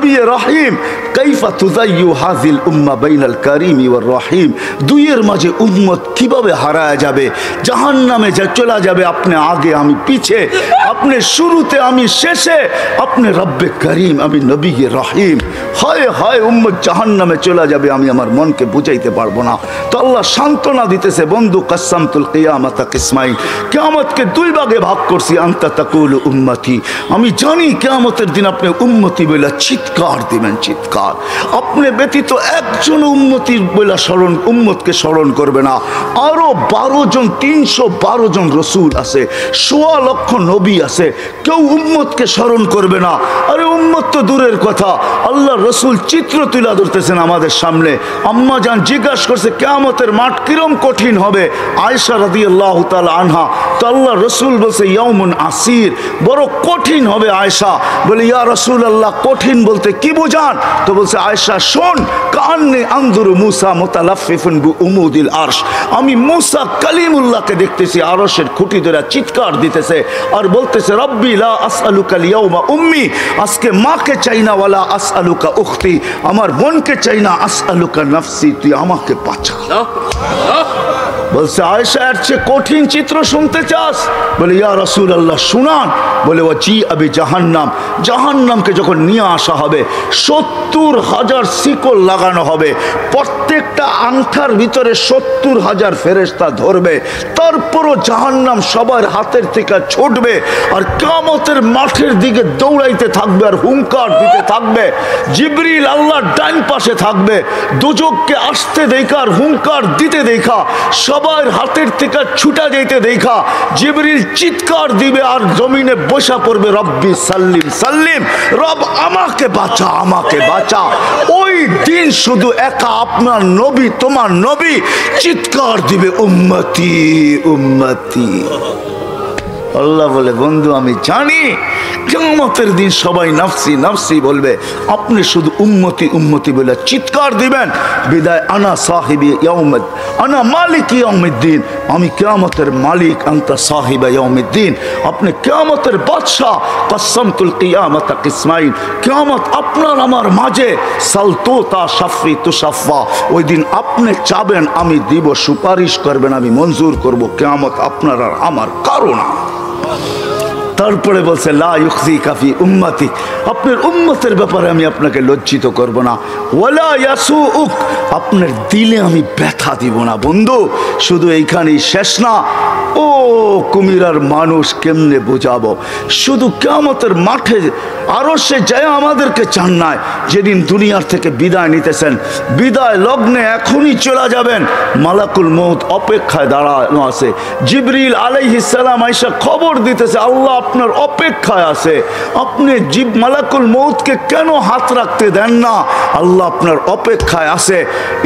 নবী রহিম কাইফা তুযায়্যু হাযিল উম্মাহ বাইনাল কারীম ওয়ার রহিম। দুইয়ের মাঝে উম্মত কিভাবে হারায় যাবে, জাহান্নামে যা চলে যাবে, আপনি আগে আমি পিছে, আপনি শুরুতে আমি শেষে, আপনি রব্বে করিম আমি নবী রহিম। হায় হায় উম্মত জাহান্নামে চলে যাবে, আমি আমার মনকে বুঝাইতে পারবো না। তো আল্লাহ সান্ত্বনা দিতেছে, বন্ধু কাসসামতুল কিয়ামাতা কিসমাইন, কিয়ামতকে দুই ভাগে ভাগ করছি। আনতা তাকুলু উম্মতি, আমি জানি কিয়ামতের দিন আপনি উম্মতি বলে চিৎকার দিবেন, চিৎকার। আপনি ব্যতীত একজন উম্মতির বলে উম্মতকে স্মরণ করবে না। আরো 12 জন 312 জন রসুল আছে, 1.25 লক্ষ নবী আছে, কেউ উম্মতকে স্মরণ করবে না। আরে উম্মত তো দূরের কথা, আল্লাহ রসুল চিত্র তুলে ধরতেছেন আমাদের সামনে। আম্মা জান জিজ্ঞাসা করছে কিয়ামতের মাঠ কিরম কঠিন হবে, আয়েশা রাদিয়াল্লাহু তাআলা আনহা। তো আল্লাহ রসুল বলছে ইয়াউমুন আসির, বড় কঠিন হবে। আয়েশা বলে ইয়া রাসূলুল্লাহ কঠিন বলতে কি বোঝান? তো বলছে আয়েশা শোন, কান্নে আনজুরু মুসা মুতালাফফিফুন বিউমুদিল আরশ, আমি মুসা কালিমুল্লাহকে দেখতেছি আরশের খুঁটি ধরে চিৎকার দিতেছে আর বলতেছে রব্বি লা আসআলুকা লিয়াউমা উম্মি, আজকে মাকে চাই না, ওয়ালা আসআলুকা উখতি, আমার বোনকে চাই না, আসআলুকা নাফসি, তুই আমাকে বাঁচা। বলছে আয়েশা এর চেয়ে কঠিন চিত্র শুনতে চাস? বলে ইয়া রাসূলুল্লাহ শুনান। বলে ওয়াজি আবি জাহান্নাম, জাহান্নামকে যখন নিয়ে আসা হবে 70,000 শিকল লাগানো হবে, প্রত্যেকটা আংটার ভিতরে 70,000 ফেরেশতা ধরবে, তারপরও জাহান্নাম সবার হাতের থেকে ছুটবে আর কিয়ামতের মাঠের দিকে দৌড়াইতে থাকবে আর হুঙ্কার দিতে থাকবে। জিবরিল আল্লাহর ডান পাশে থাকবে, দুজককে আসতে দেখা আর হুঙ্কার দিতে দেখা, সবার হাতের থেকে ছুটা যেতে দেখা জিবরিল চিৎকার দিবে আর জমিনে বসা পড়বে রব্বি সাল্লিম সাল্লিম, রব আমাকে বাঁচা, আমাকে বাঁচা। ওই দিন শুধু একা আপনার নবী, তোমার নবী চিৎকার দিবে উম্মতি উম্মতি। আল্লাহ বলে বন্ধু আমি জানি কিয়ামতের দিন সবাই নাফসি নাফসি বলবে, আপনি শুধু উম্মতি উম্মতি বলে চিৎকার দিবেন। বিদায় আনা সাহিবি ইয়াউমিদ, আনা মালিক ইয়াউমিদ্দিন, আমি কিয়ামতের মালিক, আনতা সাহিবা ইয়াউমিদ্দিন, আপনি কিয়ামতের বাদশা। কাসসামতুল কিয়ামাতা কিসমাইন, কিয়ামত আপনার আমার মাঝে। সালতুতা শাফি তুশাফা, ওই দিন আপনি চাবেন আমি দিব, সুপারিশ করবেন আমি মঞ্জুর করব, কিয়ামত আপনার আর আমার কারণ না। তারপরে বলছে লা ইউখজিকা ফি উম্মতি, আপনার উম্মতের ব্যাপারে আমি আপনাকে লজ্জিত করব না। ওয়ালা ইয়াসুউক, আপনার দিলে আমি ব্যথা দিব না। বন্ধু শুধু এইখানেই শেষ না, ও কুমিরার মানুষ কেমনে বোঝাবো, শুধু কিয়ামতের মাঠে আরশে যায় আমাদেরকে চান নাই। যেদিন দুনিয়ার থেকে বিদায় নিতেছেন, বিদায় লগ্নে এখনই চলে যাবেন, মালাকুল মউত অপেক্ষায় দাঁড়ানো আছে। জিবরিল আলাইহিস সালাম আয়েশা খবর দিতেছে আল্লাহ আপনার অপেক্ষায় আছে, আপনি মালাকুল মউতকে কেন হাত রাখতে দেন না? আল্লাহ আপনার অপেক্ষায় আছে।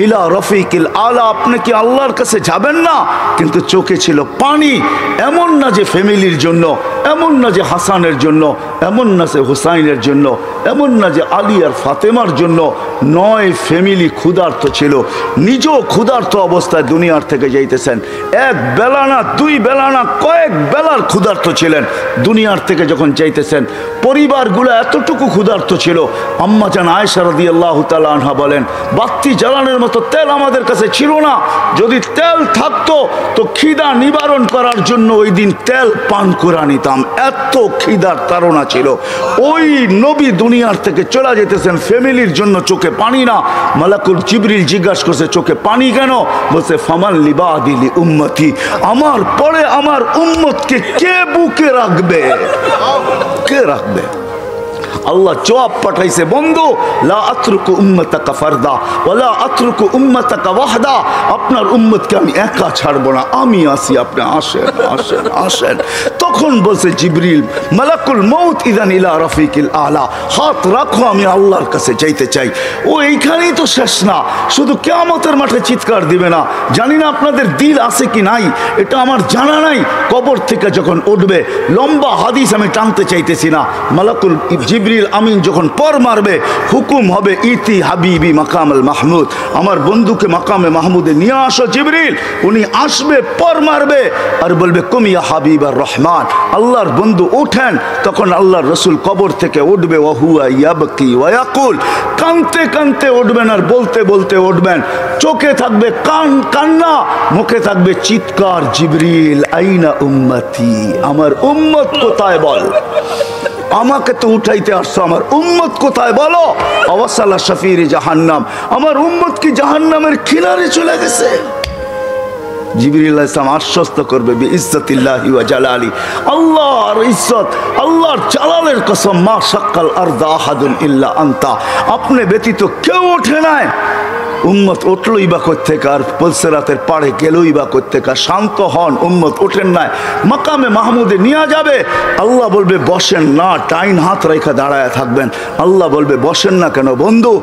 ইলা রফিকিল আলা, আপনি কি আল্লাহর কাছে যাবেন না? কিন্তু চোখে ছিল পানি। এমন না যে ফ্যামিলির জন্য, এমন না যে হাসানের জন্য, এমন না যে হুসাইনের জন্য, এমন না যে আলী আর ফাতেমার জন্য, 9 ফ্যামিলি ক্ষুধার্ত ছিল, নিজেও ক্ষুধার্ত অবস্থায় দুনিয়ার থেকে যাইতেছেন। 1 বেলা না 2 বেলা না কয়েক বেলার ক্ষুধার্ত ছিলেন। দুনিয়ার থেকে যখন যাইতেছেন পরিবারগুলো এতটুকু ক্ষুধার্ত ছিল। আম্মা জান আয়েশা রাদিয়াল্লাহু তাআলা আনহা বলেন বাতি জ্বালানোর মতো তেল আমাদের কাছে ছিল না, যদি তেল থাকতো তো খিদা নিবারণ করার জন্য ওই দিন তেল পান করে নিতাম, এত খিদার তাড়না ছিল। ওই নবী দুনিয়ার থেকে চলে যেতেছেন, ফ্যামিলির জন্য চোখে পানি না। মালাকুল জিবরিল জিজ্ঞাসা করছে চোখে পানি কেন? বলছে ফামান লিবাদিলি উম্মতি, আমার পরে আমার উম্মতকে কে বুকে রাখবে, কে রাখবে? আল্লাহ জবাব পাঠাইছে বন্ধু লা আতরুকু উম্মাতাকা ফারদা ওয়ালা আতরুকু উম্মাতাকা ওয়াহদা, আপনার উম্মতকে আমি একা ছাড়বো না, আমি আসি, আপনি আসেন আসেন আসেন। তখন বলছে জিবরিল মালাকুল মউত ইদান ইলা রফিকিল আলা, হাত রাখো আমি আল্লাহর কাছে যাইতে চাই। ও এইখানেই তো শেষ না, শুধু কিয়ামতের মাঠে চিৎকার দিবে না। জানি না আপনাদের দিল আছে কি নাই, এটা আমার জানা নাই। কবর থেকে যখন উঠবে, লম্বা হাদিস আমি টানতে চাইতেছি না, মালাকুল জিবরিল জিবরিল আমিন যখন পর মারবে, হুকুম হবে ইতি হাবিবি মাকামুল মাহমুদ, আমার বন্ধুকে মাকামে মাহমুদে নিয়ে আসো জিবরিল। উনি আসবে, পর মারবে আর বলবে কুমিয়া হাবিব আর রহমান, আল্লাহর বন্ধু ওঠেন। তখন আল্লাহর রসুল কবর থেকে উঠবে, ওয়াহুয়া ইয়াবকি ওয়া ইয়াকুল, কানতে কানতে উঠবেন আর বলতে বলতে উঠবেন। চোখে থাকবে কান্না, মুখে থাকবে চিৎকার, জিবরিল আইনা উম্মতি, আমার উম্মত কোথায় বল, আমাকে তো উঠাইতে আসছো, আমার উম্মত কোথায় বলো। আওয়াসালা শফির জাহান্নাম, আমার উম্মত কি জাহান্নামের কিনারে চলে গেছে। জিবরিল আলাইহিস সালাম আশ্বস্ত করবে বিইজ্জতিল্লাহি ওয়া জালালি, আল্লাহর ইজ্জত, আল্লাহর জালালের কসম, মা শাক্কাল আরদা আহাদুন ইল্লা আনতা, আপনি ব্যতীত কেউ ওঠে নাই। উম্মত উঠলই বা কোত্থেকে, আর পুলসিরাতের পাড়ে গেলই বা কোত্থেকে। শান্ত হন, উম্মত ওঠেন নাই, মাকামে মাহমুদে নিয়ে যাবে। আল্লাহ বলবে বসেন না, ডাইন হাত রেখা দাঁড়ায় থাকবেন। আল্লাহ বলবে বসেন না কেন বন্ধু,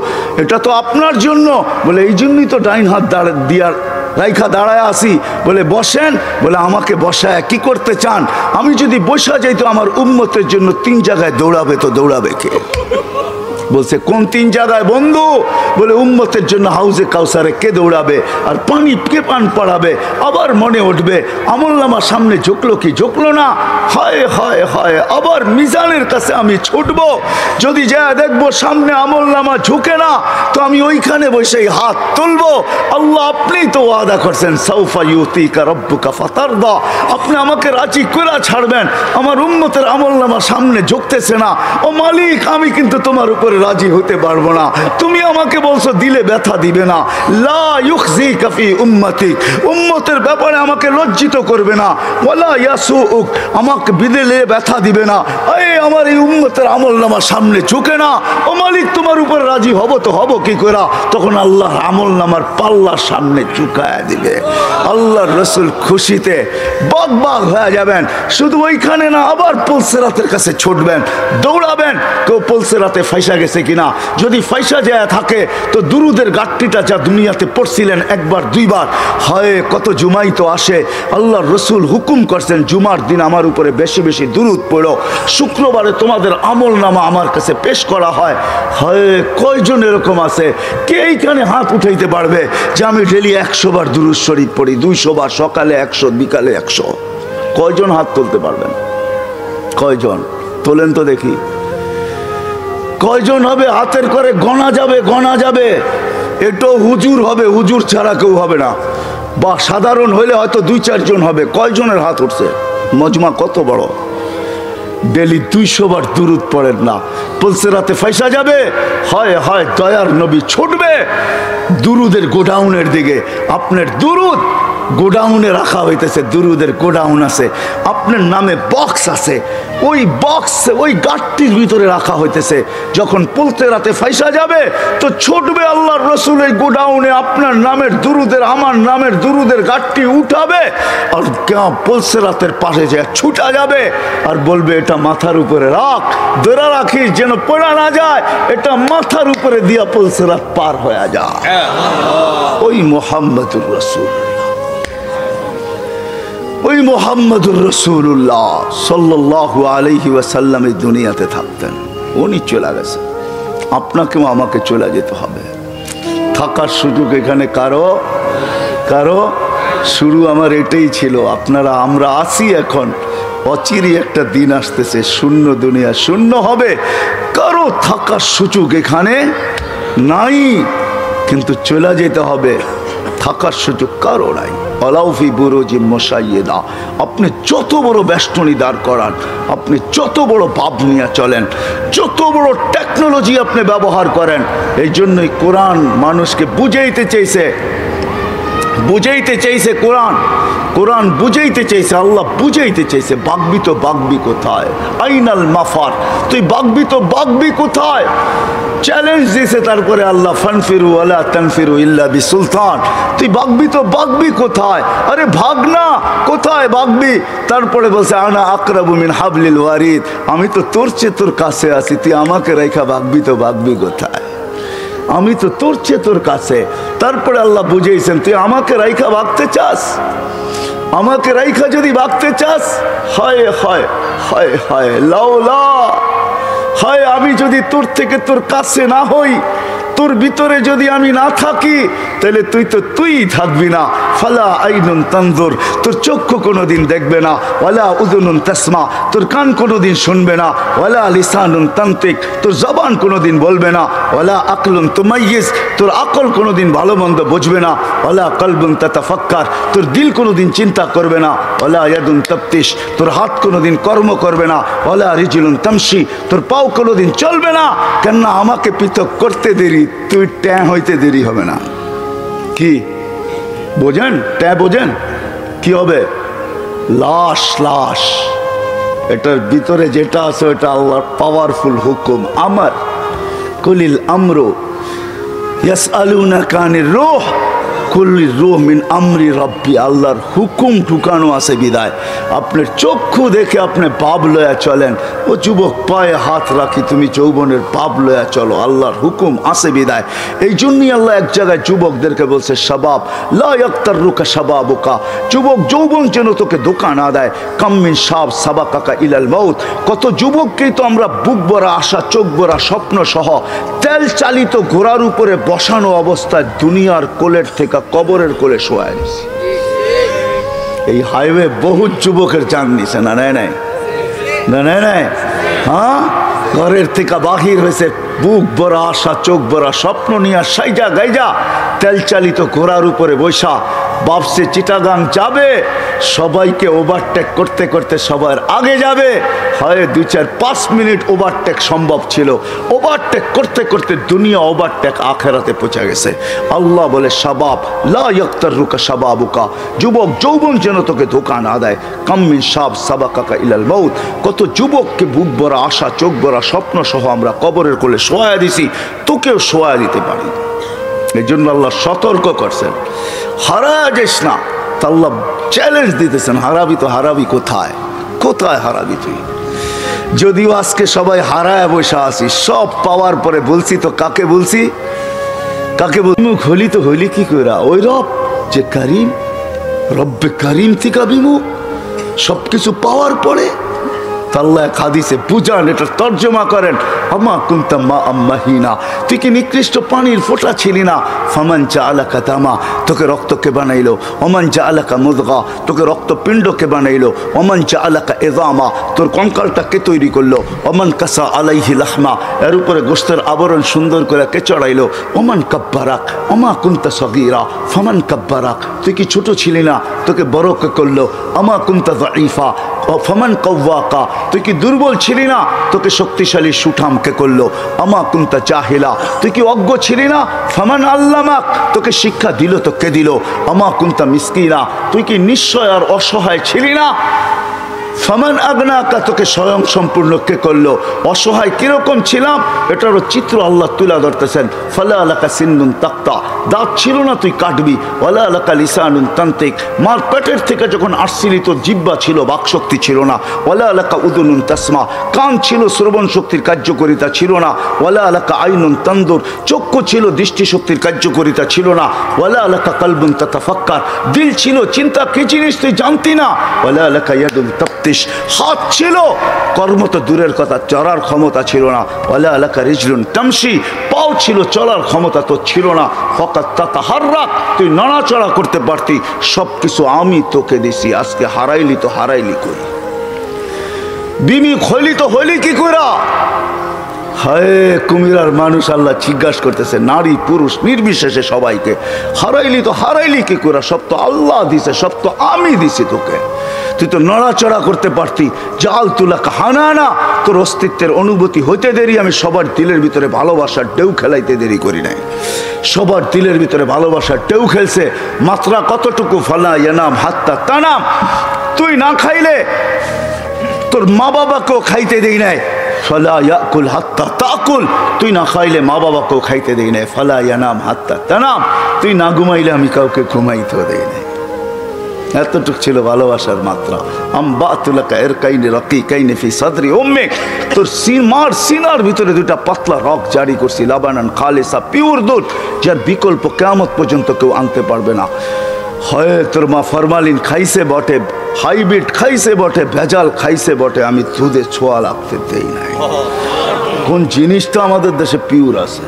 এটা তো আপনার জন্য। বলে এই জন্যই তো ডাইন হাত দিয়ার রাইখা দাঁড়ায় আসি। বলে বসেন। বলে আমাকে বসায় কি করতে চান? আমি যদি বসা যাই তো আমার উম্মতের জন্য 3 জায়গায় দৌড়াবে, তো দৌড়াবে কে? বলছে কোন 3 জায়গায় বন্ধু? বলে উম্মতের জন্য হাউজে কাউসারে কে দৌড়াবে, আর পানি কে পান পড়াবে। আবার মনে উঠবে আমলনামা সামনে ঝুঁকলো কি ঝুঁকলো না, হায় হায় হায়, আবার মিজানের কাছে আমি ছুটবো। যদি যা দেখবো সামনে আমলনামা ঝুঁকে না, তো আমি ওইখানে বসেই হাত তুলবো। আল্লাহ আপনি তো ওয়াদা করছেন সাউফা ইউতিকা রাব্বুকা ফাতারদা, আপনি আমাকে রাজি করে ছাড়বেন। আমার উম্মতের আমলনামা সামনে ঝুঁকতেছে না, ও মালিক আমি কিন্তু তোমার উপরে রাজি হতে পারবো না। তুমি আমাকে বলছো দিলে ব্যথা দিবে না, লা ইউখজিকা ফি উম্মতিক, উম্মতের ব্যাপারে আমাকে লজ্জিত করবে না, ওয়ালা ইয়াসুউক, আমাকে বিদেলে ব্যথা দিবে না। এই আমার এই উম্মতের আমলনামা সামনে ঝুঁকে না, ও মালিক তোমার উপরে রাজি হব তো হব কি করে? তখন আল্লাহর আমলনামার পাল্লার সামনে ঝুঁকায় দিবে। আল্লাহর রাসূল খুশিতে বাগ হয়ে যাবেন। শুধু ওইখানে না, আবার পুলসিরাতের কাছে ছুটবেন, দৌড়াবেন, কেউ পুলসিরাতে ফাইসা গেছে কিনা। যদি ফাইসা যায় থাকে তো দুরুদের গাট্টিটা যা দুনিয়াতে পড়ছিলেন একবার দুইবার, হয় কত জুমাই তো আসে। আল্লাহর রসুল হুকুম করছেন জুমার দিন আমার উপরে বেশি বেশি দুরুদ পড়ো, শুক্রবারে তোমাদের আমল নামা আমার কাছে পেশ করা হয়। হয় কয়জন এরকম আছে? কে এইখানে হাত উঠাইতে পারবে যে আমি ডেলি 100 বার দুরুদ শরীফ পড়ি, 200 বার, সকালে 100, বিকালে 100? কয়জন হাত তুলতে পারবেন? কয়জন তোলেন তো দেখি? কয়জন হবে? হাতের করে গণা যাবে, গণা যাবে। এটো হুজুর হবে, হুজুর ছাড়া কেউ হবে না, বা সাধারণ হইলে হয়তো 2-4 জন হবে। কয়জনের হাত উঠছে? মজমা কত বড়, ডেলি 200 বার দুরুদ পড়েন না, পুলসিরাতে ফাইসা যাবে। হয় হয় দয়ার নবী ছুটবে দুরুদের গোডাউনের দিকে। আপনার দুরুদ গোডাউনে রাখা হইতেছে, দুরুদের গোডাউন আছে, আপনার নামে বক্স আছে, ওই বক্স ওই গাটটির ভিতরে রাখা হইতেছে। যখন পুলসিরাতে ফাইসা যাবে তো ছুটবে আল্লাহর রসুল এই গোডাউনে, আপনার নামের দুরুদের, আমার নামের দুরুদের গাটটি উঠাবে, আর পুলসিরাতের পাশে যে ছুটা যাবে আর বলবে এটা মাথার উপরে রাখ, ধরে রাখিস যেন পড়া না যায়, এটা মাথার উপরে দিয়া পুলসিরাত পার হয়ে যায়। ওই মুহাম্মদুর রাসূল, ওই মুহাম্মদুর রাসূলুল্লাহ সাল্লাল্লাহু আলাইহি ওয়াসাল্লাম এই দুনিয়াতে থাকতেন। উনি চলে গেছে, আপনাকেও আমাকে চলে যেতে হবে। থাকার সুযোগ এখানে কারো কারো শুরু আমার এটাই ছিল। আপনারা আমরা আসি এখন, অচিরই একটা দিন আসতেছে, শূন্য দুনিয়া শূন্য হবে। কারো থাকার সুযোগ এখানে নাই, কিন্তু চলে যেতে হবে। থাকার সুযোগ কারো নাই। আলাউফি বুরুজি মুশাইয়্যিদা, আপনি যত বড় বেষ্টনী দাঁড় করান, আপনি যত বড় ভাব নিয়ে চলেন, যত বড় টেকনোলজি আপনি ব্যবহার করেন, এই জন্যই কোরআন মানুষকে বুঝাইতে চাইছে কোরআন, কোরআন বুঝাইতে চাইছে, আল্লাহ বুঝাইতে চাইছে বাগবি তো বাগবি কোথায়, আইনাল মাফার, তুই বাগবি তো বাগবি কোথায়? চ্যালেঞ্জ দিয়েছে তারপরে আল্লাহ, ফানফিরু ওয়ালা তানফিরু ইল্লা বিসুলতান, তুই বাগবি তো বাগবি কোথায়? আরে ভাগ না, কোথায় বাগবি? তারপরে বলছে আনা আকরাবু মিন হাবলিল ওয়ারিদ, আমি তো তোর চেয়ে তোর কাছে আছি, তুই আমাকে রেখা বাগবি তো বাগবি কোথায়? আমি তো তোর চেয়ে তোর কাছে। তারপরে আল্লাহ বুঝেছেন তুই আমাকে রাইখা ভাগতে চাস, আমাকে রাইখা যদি ভাগতে চাস, হায় হায় হায় হায় লাউলা হয় আমি যদি তোর থেকে তোর কাছে না হই, তোর ভিতরে যদি আমি না থাকি, তাহলে তুই থাকবি না। ফালা আইনুন তানজুর, তোর চক্ষু কোনোদিন দেখবে না। ওয়ালা উযুনুন তাসমা, তোর কান কোনোদিন শুনবে না। ওয়ালা লিসানুন তানতিক, তোর জবান কোনোদিন বলবে না। ওয়ালা আকলুন তুমাইয়িজ, তোর আকল কোনোদিন ভালো মন্দ বুঝবে না। ওয়ালা কলবুন তাতাফাক্কার, তোর দিল কোনোদিন চিন্তা করবে না। ওয়ালা ইয়াদুন তাফতিশ, তোর হাত কোনোদিন কর্ম করবে না। ওয়ালা রিজলুন তামশি, তোর পাও কোনোদিন চলবে না। কেননা আমাকে পৃথক করতে দেরি, তুই ট্যাঁ হইতে দেরি হবে না। কি বোঝেন? ট্যাঁ বোঝেন? কি হবে? লাশ। লাশ, এটার ভিতরে যেটা আছে ওটা আল্লাহর পাওয়ারফুল হুকুম। আমার কুলিল আমরু ইয়াসআলুনাকা আনির রূহ কুল্লি রূহ মিন আমরি রব্বি, আল্লাহর হুকুম ঢুকানো আছে বিদায় আপনার চক্ষু দেখে আপনি পাপ লয়া চলেন। ও যুবক, পায়ে হাত রাখি, তুমি যৌবনের পাপ লয়া চলো, আল্লাহর হুকুম আছে বিদায়। এই জন্যই আল্লাহ এক জায়গায় যুবকদেরকে বলছে, শাবাব লা ইয়াক্তাররুকা শাবাবুকা, যুবক যৌবন যেন তোকে ধোঁকা না দেয়। কাম্মিন শাব সাবাকাকা ইলাল মাউত, কত যুবককেই তো আমরা বুক ভরা আশা, চোখ ভরা স্বপ্ন সহ তেল চালিত ঘোড়ার উপরে বসানো অবস্থায় দুনিয়ার কোলের থেকে কবরের কোলে শোয়া দিছি। এই হাইওয়ে বহু যুবকের জান নিছে না, নাই নাই না, নাই নাই। হ্যাঁ, ঘরের থেকে বাহির হয়েছে বুক ভরা আশা, চোখ ভরা স্বপ্ন নিয়ে সাইজা গাইজা তেল চালিত ঘোড়ার উপরে বৈশা ভাবছে চিটাগাং যাবে, সবাইকে ওভারটেক করতে করতে সবার আগে যাবে। হয় 2-4-5 মিনিট ওভারটেক সম্ভব ছিল, ওভারটেক করতে করতে দুনিয়া ওভারটেক আখেরাতে পৌঁছে গেছে। আল্লাহ বলে, শাবাব লা ইয়াক্তাররুকা শাবাবুকা, যুবক যৌবন যেন তোকে ধোঁকা না দেয়। কাম্মিন শাব সাবাকাকা ইলাল মাউত, কত যুবককে বুক ভরা আশা, চোখ ভরা স্বপ্ন সহ আমরা কবরের কোলে শোয়া দিছি, তোকেও শোয়া দিতে পারি। এই জন্য আল্লাহ সতর্ক করছেন, হারা যাস না। আল্লাহ চ্যালেঞ্জ দিতেছেন, হারাবি তো হারাবি কোথায়? কোথায় হারাবি তুই? যদিও আজকে সবাই হারায় বসে আসি, সব পাওয়ার পরে বলছি তো কাকে বলছি? কাকে বিমুখ হলি তো হইলি কি করে? ওই রব যে করিম, রব্বে করিম থেকে বিমুখ, সব কিছু পাওয়ার পরে। আল্লাহ এক হাদিসে বুঝান, এটা তর্জমা করেন, আমা কুনতা মা আম্মাহিনা, তুই কি নিকৃষ্ট পানির ফোঁটা ছিলি না? ফামান জাআলাকা দামা, তোকে রক্তকে বানাইলো। ওমান জাআলাকা মুদগা, তোকে রক্তপিণ্ডকে বানাইলো। ওমান জাআলাকা ইযামা, তোর কঙ্কালটাকে তৈরি করলো। ওমান কাসা আলাইহি লাহমা, এর উপরে গোশতের আবরণ সুন্দর করে কে চড়াইলো। ওমান কাব্বারাক আমা কুনতা সগীরা ফামান কাব্বারাক, তুই কি ছোট ছিলি না? তোকে বড় কে করলো। আমা কুনতা যায়ীফা ফামান কাওয়াকা, তুই কি দুর্বল ছিলি না? তোকে শক্তিশালী সুঠামকে করলো। আমা কুনতা জাহিলা, তুই কি অজ্ঞ ছিলি না? ফামান আল্লামাক, তোকে শিক্ষা দিল তো কে দিল? আমা কুনতা মিসকিনা, তুই কি নিঃস্বয় আর অসহায় ছিলি না? ফামান আগনাকা, তোকে স্বয়ং সম্পূর্ণ কে করলো? অসহায় কিরকম ছিলাম এটারও চিত্র আল্লাহ তুলা ধরতেছেন। ফালা আলাকা সিন্নুন তাক্তা, দাঁত ছিল না তুই কাটবি। ওয়ালা আলাকা লিসানুন তান্তিক, মার পেটের থেকে যখন আসছিলি তোর জিহ্বা ছিল, বাকশক্তি ছিল না। ওয়ালা আলাকা উদুনুন তাসমা, কান ছিল, শ্রবণ শক্তির কার্যকারিতা ছিল না। ওয়ালা আলাকা আইনুন তানদুর, চক্ষু ছিল, দৃষ্টিশক্তির কার্যকারিতা ছিল না। ওয়ালা আলাকা কলবুন তাতাফাক্কার, দিল ছিল, চিন্তা কি জিনিস তুই জানতি না। ওয়ালা আলাকা ইয়াদুন তাফতিশ, হাত ছিল, কর্ম তো দূরের কথা, চলার ক্ষমতা ছিল না। ওয়ালা আলাকা রিজলুন তামশি, পাও ছিল, চলার ক্ষমতা তো ছিল না। ফাকাত তাতাহাররাক, তুই নড়াচড়া করতে পারতি। সব কিছু আমি তোকে দিছি, আজকে হারাইলি তো হারাইলি কই? বিমি হইলি তো হইলি কি কইরা? হায় কুমিরার মানুষ আল্লাহ জিজ্ঞাসা করতেছে, নারী পুরুষ নির্বিশেষে সবাইকে, হারাইলি তো হারাইলি কি কইরা? সব তো আল্লাহ দিছে, সব তো আমি দিছি তোকে। তুই তো নড়াচড়া করতে পারতি। জাল তুলা হানানা, তোর অস্তিত্বের অনুভূতি হইতে দেরি, আমি সবার দিলের ভিতরে ভালোবাসার ঢেউ খেলাইতে দেরি করি নাই। সবার দিলের ভিতরে ভালোবাসার ঢেউ খেলছে। মাত্রা কতটুকু? ফালা ইয়ানাম হাত্তা তানাম, তুই না খাইলে তোর মা বাবাকেও খাইতে দেই নাই। ফালা ইয়াকুল হাত্তা তাকুল, তুই না খাইলে মা বাবাকেও খাইতে দেই নাই। ফালা ইয়ানাম হাত্তা তানাম, তুই না ঘুমাইলে আমি কাউকে ঘুমাইতেও দেই নাই। এতটুক ছিল ভালোবাসার মাত্রা। আম্বাতুলাকা ইরকাইনি রাকিকাইনি ফি সাদরি উম্মিক, তোর মার সিনার ভিতরে দুটা পাতলা রক জারি করছি, লাবানান খালিসা, পিওর দুধ, যার বিকল্প কিয়ামত পর্যন্ত কেউ আনতে পারবে না। হয় তোর মা ফরমালিন খাইছে বটে, হাইব্রিড খাইছে বটে, ভেজাল খাইছে বটে, আমি দুধে ছোঁয়া লাগতে দেই নাই। কোন জিনিসটা আমাদের দেশে পিওর আছে?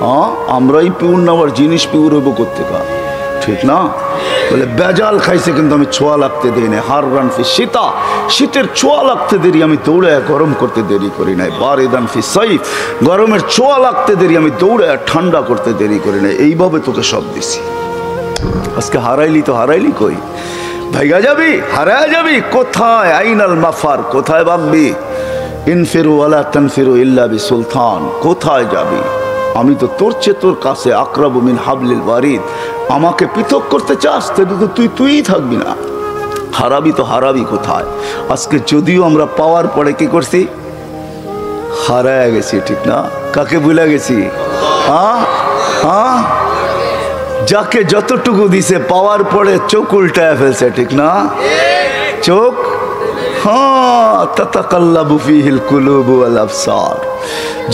হ্যাঁ, আমরাই পিওর না, আবার জিনিস পিওর হইব কোথেকে? ঠিক না? বলে বেজাল খাইছে কিন্তু আমি ছোঁয়া লাগতে দিই নাই। হার রান ফি শীতা, শীতের ছোঁয়া লাগতে দেরি আমি দৌড়ে গরম করতে দেরি করি নাই। বারিদান ফি সাইফ, গরমের ছোঁয়া লাগতে দেরি আমি দৌড়ে ঠান্ডা করতে দেরি করি নাই। এইভাবে তোকে সব দিছি। আজকে হারাইলি তো হারাইলি কই? ভাইগা যাবি, হারায় যাবি কোথায়? আইনাল মাফার, কোথায় ভাববি? ইনফিরু ওয়ালা তানফিরু ইল্লা বিসুলতান, কোথায় যাবি? আমি তো তোর চেয়ে তোর কাছে আকরাবু মিন হাবলিল ওয়ারিদ। আমাকে পৃথক করতে চাস তাহলে তো তুই থাকবি না। হারাবি তো হারাবি কোথায়? আজকে যদিও আমরা পাওয়ার পরে কি করছি? হারায় গেছি, ঠিক না? কাকে ভুলে গেছি? হ্যাঁ হ্যাঁ, যাকে যতটুকু দিছে পাওয়ার পরে চোখ উল্টায় ফেলছে, ঠিক না? চোখ, হ্যাঁ, তাতাকাল্লাবু ফিহিল কুলুবু ওয়াল আবসার।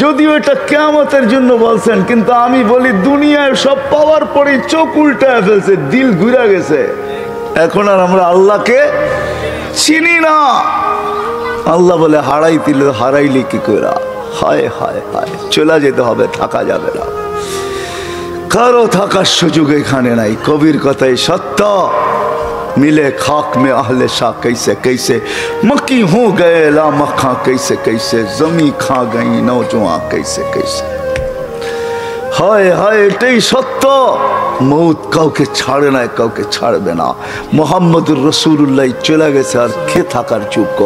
যদিও এটা কিয়ামতের জন্য বলছেন, কিন্তু আমি বলি দুনিয়ায় সব পাওয়ার পরে চোখ উল্টায় ফেলছে, দিল ঘুরে গেছে। এখন আর আমরা আল্লাহকে চিনি না। আল্লাহ বলে হারাইলি কি করে? হায় হায় হায়, চলে যেতে হবে, থাকা যাবে না। কারো থাকার সুযোগ এখানে নাই। কবির কথাই সত্য। मिले खाक में आहले शाह कैसे कैसे, मक्की हो गए ला मखा कैसे कैसे, जमी खा गई नौजवान कैसे कैसे। हाय हाय, এটাই সত্য। মৌত কাউকে ছাড়ে না, কাউকে ছাড়বে না। মুহাম্মদুর রাসূলুল্লাহ চলে গেছে, আর কে থাকার যোগ্য?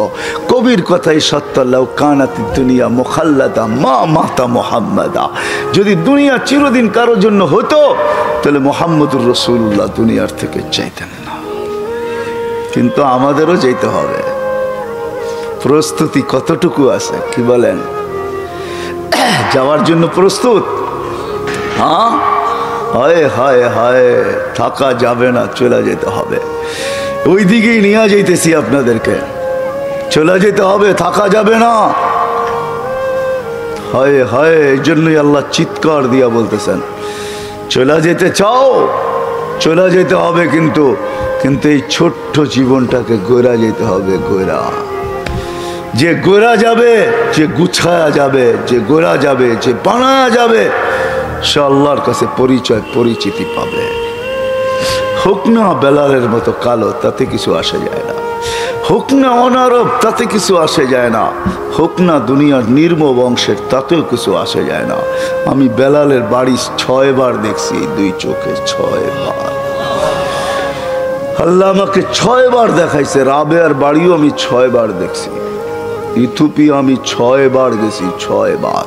কবির কথাই সত্য। লাউ কানাতি দুনিয়া মুখাল্লাদা মা মাতা মুহাম্মাদা। যদি দুনিয়া চিরদিন কারোর জন্য হতো তাহলে মুহাম্মদুর রাসূলুল্লাহ দুনিয়ার থেকে চাইতেন না। কিন্তু আমাদেরও যেতে হবে। প্রস্তুতি কতটুকু আছে কি বলেন? যাওয়ার জন্য প্রস্তুত? হ্যাঁ, হায় হায় হায়, থাকা যাবে না, চলে যেতে হবে। ওই দিকেই নিয়ে যাইতেছি আপনাদেরকে। চলে যেতে হবে, থাকা যাবে না। হায় হায়, এই জন্যই আল্লাহ চিৎকার দিয়া বলতেছেন, চলে যেতে চাও, চলে যেতে হবে। কিন্তু এই ছোট্ট জীবনটাকে গড়া যেতে হবে। গড়া, যে গড়া যাবে, যে গুছায়া যাবে, যে গড়া যাবে, যে বানায়া যাবে, সে আল্লাহর কাছে পরিচয় পরিচিতি পাবে। হোক না বেলালের মতো কালো, তাতে কিছু আসে যায় না। হোক না অনারব, তাতে কিছু আসে যায় না। হোক না দুনিয়ার নির্ম বংশের, তাতেও কিছু আসে যায় না। আমি বেলালের বাড়ি 6 বার দেখছি, 2 চোখে 6 বার। আল্লাহ আমাকে 6 বার দেখাইছে। রাবেয়ার বাড়িও আমি 6 বার দেখছি। ইথিওপিয়া আমি 6 বার গেছি, 6 বার।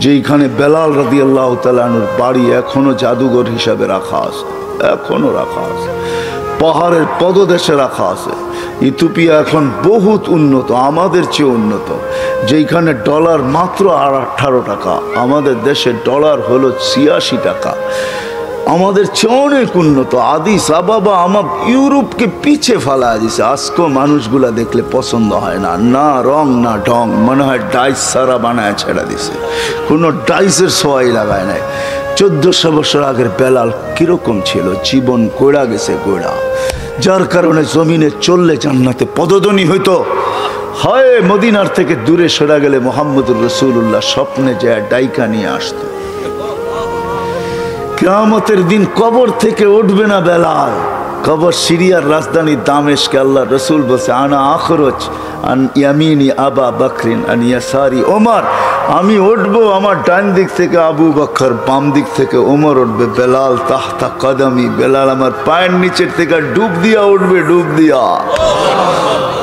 যেখানে বেলাল রাদিয়াল্লাহু তাআলা আনহুর বাড়ি এখনো জাদুঘর হিসাবে রাখা আছে, এখনো রাখা আছে, পাহাড়ের পদদেশে রাখা আছে। ইথিওপিয়া এখন বহুত উন্নত, আমাদের চেয়ে উন্নত। যেখানে ডলার মাত্র 18 টাকা, আমাদের দেশে ডলার হলো 86 টাকা। আমাদের চেয়ে অনেক উন্নত। আদিস আবাবা আমার ইউরোপকে পিছে ফেলা দিছে। আজকেও মানুষগুলা দেখলে পছন্দ হয় না, না রং না ঢং, মনে হয় ডাইস সারা বানায় ছেড়ে দিছে, কোনো ডাইসের সোয়াই লাগায় নাই। 1400 বছর আগের বেলাল কিরকম ছিল? জীবন গোড়া গেছে, গোড়া। যার কারণে জমিনে চললে জান্নাতে পদধ্বনি হইতো। হয় মদিনার থেকে দূরে সরে গেলে মুহাম্মদুর রাসূলুল্লাহ স্বপ্নে যায় ডাইকা নিয়ে আসতো। কিয়ামতের দিন কবর থেকে উঠবে না বেলাল। কবর সিরিয়ার রাজধানী দামেস্কে। আল্লাহ রসুল বলছে, আনা আখরজ আন ইয়ামিনি আবা বকরিন আন ইয়াসারি ওমর। আমি উঠবো, আমার ডান দিক থেকে আবু বকর, বাম দিক থেকে ওমর উঠবে। বেলাল তাহতা কদমি, বেলাল আমার পায়ের নিচের থেকে ডুব দিয়া উঠবে, ডুব দিয়া।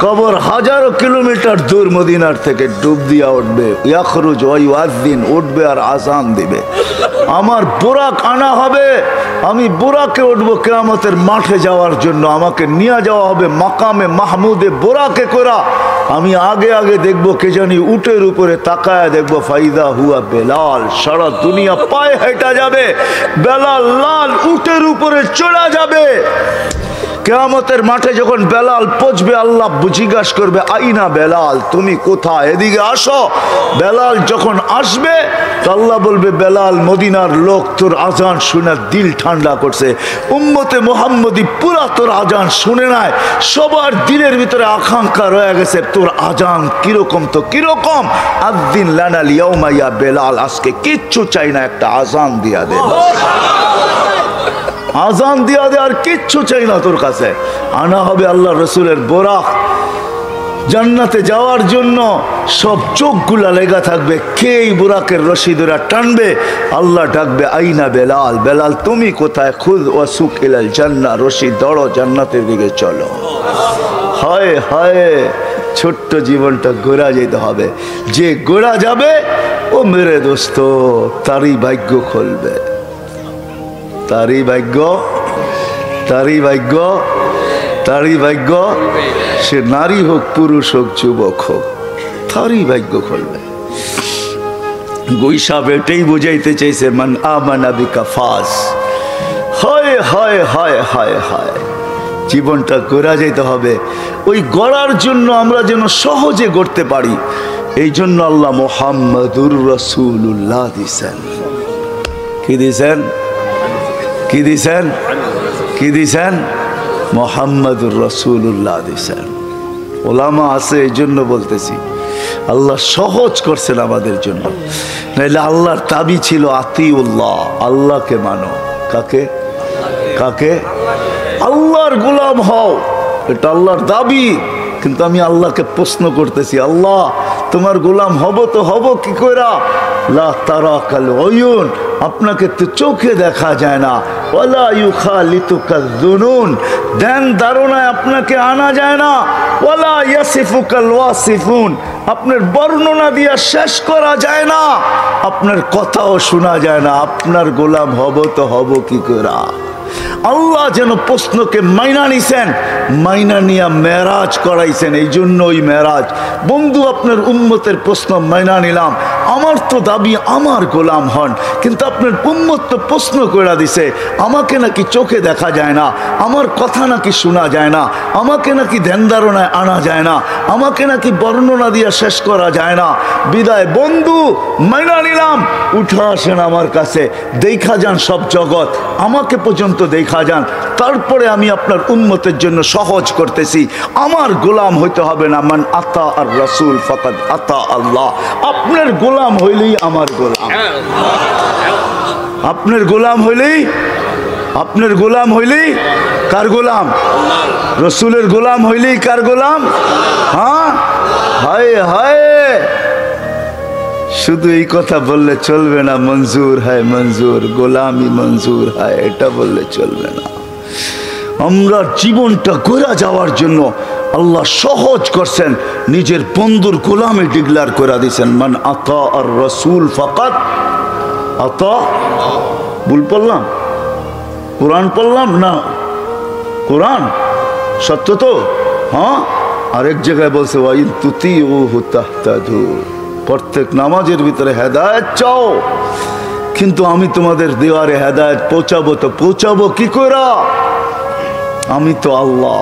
কবর হাজারো কিলোমিটার দূর মদিনার থেকে, ডুব দিয়া উঠবে। ইয়াখরুজ ওয়া ইউআযিন, উঠবে আর আযান দিবে। আমার বুরাক আনা হবে, আমি বুরাকে উঠবো কিয়ামতের মাঠে যাওয়ার জন্য। আমাকে নিয়ে যাওয়া হবে মাকামে মাহমুদে বুরাকে করা। আমি আগে আগে দেখবো, কে জানি উটের উপরে তাকায় দেখবো, ফাইদা হুয়া বেলাল। সারা দুনিয়া পায়ে হেঁটে যাবে, বেলাল লাল উটের উপরে চড়া যাবে। কিয়ামতের মাঠে যখন বেলাল পৌঁছবে, আল্লাহ জিজ্ঞাসা করবে আইনা বেলাল, তুমি কোথায়, এদিকে আসো। বেলাল যখন আসবে তো আল্লাহ বলবে বেলাল মদিনার লোক তোর আজান শুনে দিল ঠান্ডা করছে, উম্মতে মুহাম্মদী পুরা তোর আজান শুনে নাই, সবার দিলের ভিতরে আকাঙ্ক্ষা রয়ে গেছে তোর আজান কিরকম, তো কিরকম, আদ্দিন লানা লিয়াউমা ইয়া বেলাল, আজকে কিচ্ছু চাই না, একটা আজান দিয়া দে, আজান দিয়া দে, আর কিচ্ছু চাই না তোর কাছে। আনা হবে আল্লাহ রসুলের বোরাক, জান্নাতে যাওয়ার জন্য সব চোখগুলা লেগা থাকবে, কে এই বুরাকের রশি ধরে টানবে, আল্লাহ ডাকবে আইনা বেলাল, বেলাল তুমি কোথায়, খুদ ওয়াসুক ইলাল জান্নাহ, রশি ধরো জান্নাতের দিকে চলো। হায় হায়, ছোট্ট জীবনটা গোড়া যেতে হবে, যে গোড়া যাবে ও মেরে দোস্ত তারই ভাগ্য খুলবে, তারই ভাগ্য, তারই ভাগ্য, তারই ভাগ্য, সে নারী হোক পুরুষ হোক যুবক হোক, তারই ভাগ্য খুলবে। গুইসাব এটাই বুঝাইতে চাইছে মান আমানা বিকা ফাজ। হায় হায় হায় হায় হায়, জীবনটা গড়া যেতে হবে, ওই গড়ার জন্য আমরা যেন সহজে গড়তে পারি, এই জন্য আল্লাহ মুহাম্মাদুর রাসূলুল্লাহ দিছেন। কি দিছেন, কি দিছেন, কি দিছেন, মুহাম্মাদুর রাসূলুল্লাহ দিছেন। ওলামা আছে এই জন্য বলতেছি, আল্লাহ সহজ করছেন আমাদের জন্য, নাইলে আল্লাহর দাবি ছিল আতিউল্লাহ, আল্লাহকে মানো। কাকে, কাকে, আল্লাহর গোলাম হও, এটা আল্লাহর দাবি। কিন্তু আমি আল্লাহকে প্রশ্ন করতেছি, আল্লাহ তোমার গোলাম হব তো হব কি কইরা, লা তারাকাল উয়ুন, আপনাকে তো চোখে দেখা যায় না, ওয়ালা ইউখালিতুকাল যুনুন, ধ্যান ধারণায় আপনাকে আনা যায় না, ওয়ালা ইয়াসিফুকাল ওয়াসিফুন, আপনার বর্ণনা দিয়া শেষ করা যায় না, আপনার কথাও শোনা যায় না, আপনার গোলাম হব তো হব কি কইরা। আল্লাহ যেন প্রশ্নকে মাইনা নিছেন, মাইনা নিয়া মেরাজ করাইছেন, এই জন্য ওই মেরাজ। বন্ধু আপনার উম্মতের প্রশ্ন মাইনা নিলাম, আমার তো দাবি আমার গোলাম হন, কিন্তু আপনার উম্মত তো প্রশ্ন করে দিছে, আমাকে নাকি চোখে দেখা যায় না, আমার কথা নাকি শোনা যায় না, আমাকে নাকি ধ্যান ধারণায় আনা যায় না, আমাকে নাকি বর্ণনা দিয়া শেষ করা যায় না। বিদায় বন্ধু, মাইনা নিলাম, উঠে আসেন আমার কাছে, দেখা যান সব জগৎ, আমাকে পর্যন্ত দেখা যান, তারপরে আমি আপনার উম্মতের জন্য সহজ করতেছি। আমার গোলাম হইতে হবে না, মান আতা আর রাসূল ফাকাদ আতা আল্লাহ, আপনার গোলাম হইলেই আমার গোলাম, আপনার গোলাম হইলেই, আপনার গোলাম হইলেই কার গোলাম, রসুলের গোলাম হইলেই কার গোলাম। হ্যাঁ, হায় হায়, শুধু এই কথা বললে চলবে না, মঞ্জুর হয় মঞ্জুর, গোলামি মঞ্জুর হয়, এটা বললে চলবে না। আমরা জীবনটা গড়া যাওয়ার জন্য আল্লাহ সহজ করছেন, নিজের বন্ধুর গোলামে ডিক্লেয়ার করে দিয়েছেন, মান আতা আর রাসূল ফাকাদ আতা। ভুল পড়লাম, কোরআন পড়লাম না, কোরআন সত্য তো। হ্যাঁ, আরেক জায়গায় বলছে ওয়াইন তুতিউহু তাহতাদু, প্রত্যেক নামাজের ভিতরে হেদায়েত চাও, কিন্তু আমি তোমাদের দেওয়ারে হেদায়েত পৌঁছাবো, তো পৌঁছাবো কি করে, আমি তো আল্লাহ,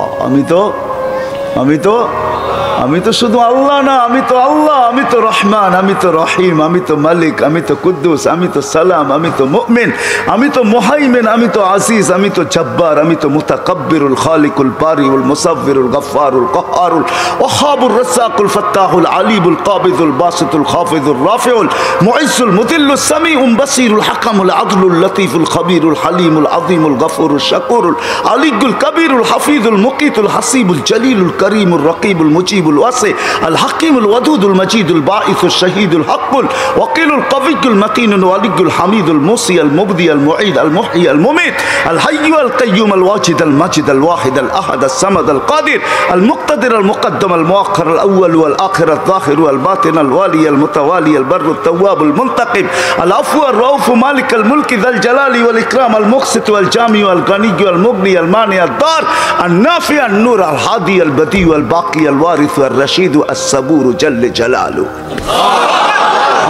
আমি তো শুধু আল্লাহ না, আমি তো আল্লাহ, আমি তো রহমান, আমি তো রহিম, আমি তো মালিক, আমি তো কুদ্দুস, আমি তো সালাম, আমি তো মুমিন, আমি তো মুহাইমিন, আমি তো আজিজ, আমি তো জব্বার, আমি তো মুতাকাব্বিরুল খালিকুল বারিউল মুসাব্বিরুল গফফারুল কাহ্হারুল ওয়াহাবুর রাজ্জাকুল ফাত্তাহুল আলিমুল কাবিদুল বাসিতুল খাফিদুর রাফিউল মুইজ্জুল মুদিল্লুস সামিউল বাসিরুল হাকামুল আদলুল লতীফুল খবীরুল হালিমুল আযীমুল গফুরুল শাকুরুল আলিয়ুল কবীরুল হাফিজুল মুকিতুল হাসিবুল জলিলুল করিমুল রকিবুল মুজিবুল الواسع الحكيم الودود المجيد الباعث الشهيد الحق الوكيل القوي المتين الولي الحميد الموصي المبدي المعيد المحيي المميت الحي القيوم الواجد المجيد الواحد الاحد الصمد القادر المقتدر المقدم المؤخر الاول والاخر الظاهر والباطن الوالي المتوالي البر التواب المنتقم العفو الرؤوف مالك الملك ذا الجلال والاكرام المقسط والجامع والغني والمغني المانع الضار النافع النور الهادي البديع والباقي الوارث الرشيد الصبور جل جلاله।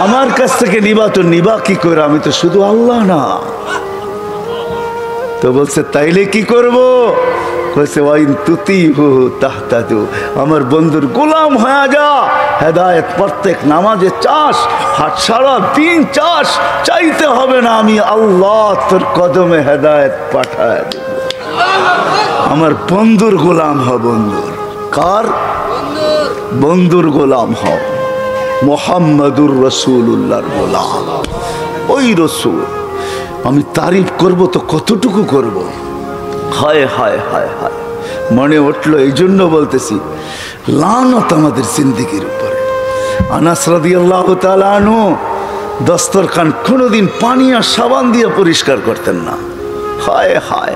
আমার কাছ থেকে নিবা তো নিবা কি করে, আমি তো শুধু আল্লাহ না। তো বলছে তাইলে কি করব, কইছে ওয়াইন তুতিহু তাহতাদু, আমার বন্ধুর গোলাম হয়ে যা, হেদায়েত প্রত্যেক নামাজে চাস, হাত সারা দিন চাস, চাইতে হবে না, আমি আল্লাহ তোর কদমে হেদায়েত পাঠায় দেব। আমার বন্ধুর গোলাম হ, বন্ধুর। কার? বন্ধুর গোলাম হ, মুহাম্মাদুর রাসূলুল্লাহর গোলাম। ওই রসুল আমি তারিফ করব তো কতটুকু করব? হায় হায় হায় হায়, মনে উঠলো, এই জন্য বলতেছি, লানত আমাদের জিন্দেগির উপরে। আনাস রাদিয়াল্লাহু তাআলা আনহু দস্তরখান কোনোদিন পানি আর সাবান দিয়ে পরিষ্কার করতেন না। হায় হায়,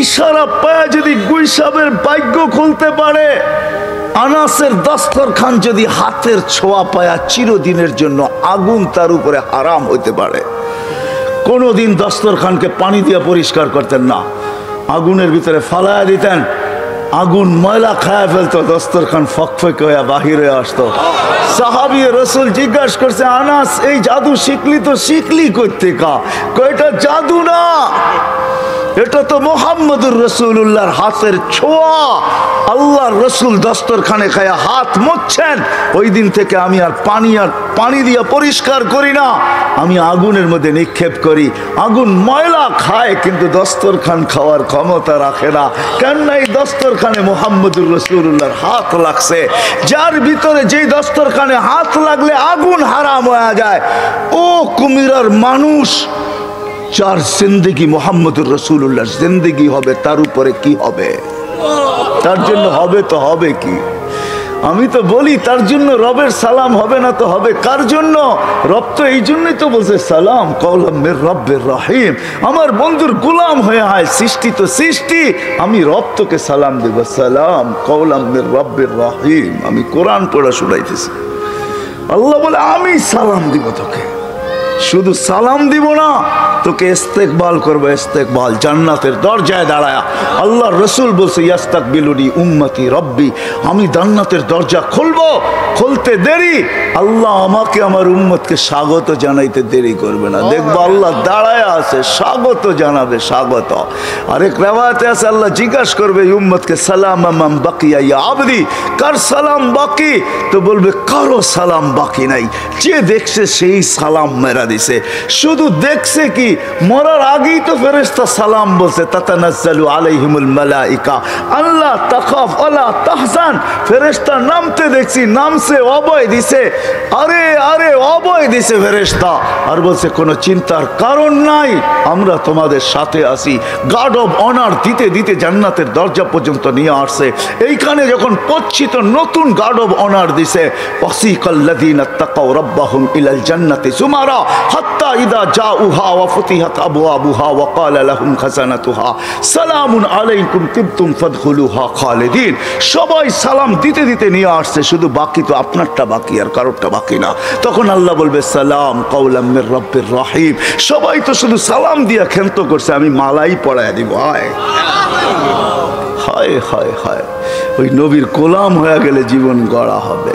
ইশারা পায় যদি গুইসাবের ভাগ্য খুলতে পারে। আনাসের দস্তরখান যদি হাতের ছোঁয়া পায়া চিরদিনের জন্য আগুন তার উপরে হারাম হইতে পারে। কোনোদিন দস্তরখানকে পানি দিয়ে পরিষ্কার করতেন না, আগুনের ভিতরে ফালায়া দিতেন, আগুন ময়লা খায়া ফেলতো, দস্তরখান ফকফক হয়ে বাহির হয়ে আসতো। সাহাবী রাসূল জিজ্ঞাসা করছে, আনাস এই জাদু শিখলি তো শিখলি করতে কা? কয়টা জাদু না, এটা তো মুহাম্মদুর রাসূলুল্লাহর হাতের ছোঁয়া। আল্লাহর রসুল দস্তরখানে খায়া হাত মুছছেন, ওই দিন থেকে আমি আর পানি দিয়ে পরিষ্কার করি না, আমি আগুনের মধ্যে নিক্ষেপ করি। আগুন ময়লা খায় কিন্তু দস্তরখান খাওয়ার ক্ষমতা রাখে না। কেন? এই দস্তরখানে মুহাম্মদুর রাসূলুল্লাহর হাত লাগছে। যার ভিতরে যেই দস্তরখানে হাত লাগলে আগুন হারাম হয়ে যায়, ও কুমিরার মানুষ, যার জিন্দেগি মুহাম্মদুর রাসূলুল্লাহর জিন্দেগি হবে, তার উপরে কি হবে? তার জন্য হবে তো হবে কি? আমি তো বলি তার জন্য রবের সালাম হবে না তো হবে কার জন্য? রব তো এই জন্যই তো বলছে সালাম কওলাম মির রব্বির রহিম। আমার বন্ধুর গোলাম হয়ে আয়, সৃষ্টি তো সৃষ্টি, আমি রব তোকে সালাম দেব, সালাম কওলাম মির রব্বির রহিম। আমি কোরআন পড়া শুনাইতেছি, আল্লাহ বলে আমি সালাম দিব তোকে, শুধু সালাম দিব না, তোকে ইস্তেকবাল করবো, ইস্তেকবাল জান্নাতের দরজায় দাঁড়ায়া। আল্লাহর রসুল বলছে ইয়াস্তাকবিলুনি উম্মতি রব্বি, আমি জান্নাতের দরজা খুলবো, খুলতে দেরি, আল্লাহ আমাকে আমার উম্মতকে স্বাগত জানাইতে দেরি করবে না। দেখবো আল্লাহ দাঁড়ায় আছে, স্বাগত জানাবে, স্বাগত। আরেক রিওয়ায়াতে আছে আল্লাহ জিজ্ঞাসা করবে উম্মতকে, সালাম আমান বাকিয়া ইয়া আবদি, কার সালাম বাকি? তো বলবে কারো সালাম বাকি নাই, যে দেখছে সেই সালাম মেরা দিছে। শুধু দেখছে কি, মরার আগেই তো ফেরেশতা সালাম বলছে, তাতানাজ্জালু আলাইহিমুল মালাইকা আল্লা তাখাফ ওয়ালা তাহজান। ফেরেশতা নামতে দেখছি, নামছে, অভয় দিছে, আরে আরে অভয় দিছে ফেরেশতা, আর বলছে কোনো চিন্তার কারণ নাই, আমরা তোমাদের সাথে আছি। গার্ড অফ অনার দিতে দিতে জান্নাতের দরজা পর্যন্ত নিয়ে আসছে। এইখানে যখন পৌঁছি তো নতুন গার্ড অফ অনার দিছে, ওয়াসিকাল্লাযীনা তাকাউ রাব্বাহুম ইলাল জান্নাতি সুমারা হাত্তা ইযা জাউহা ওয়া ফুতিহাত আবওয়াবুহা ওয়া ক্বালা লাহুম খাজানাতুহা সালামুন আলাইকুম তিবতুম ফাদখুলুহা খালিদিন। সবাই সালাম দিতে দিতে নিয়ে আসছে, শুধু বাকি তো আপনারটা বাকি, আর কারোরটা বাকি না। তখন আল্লাহ বলবে সালাম কাওলাম মির রব্বির রহিম। সবাই তো শুধু সালাম দিয়া ক্ষান্ত করছে, আমি মালাই পড়ায় দিব। হায় হায় হায় হায়, ওই নবীর গোলাম হয়ে গেলে জীবন গড়া হবে।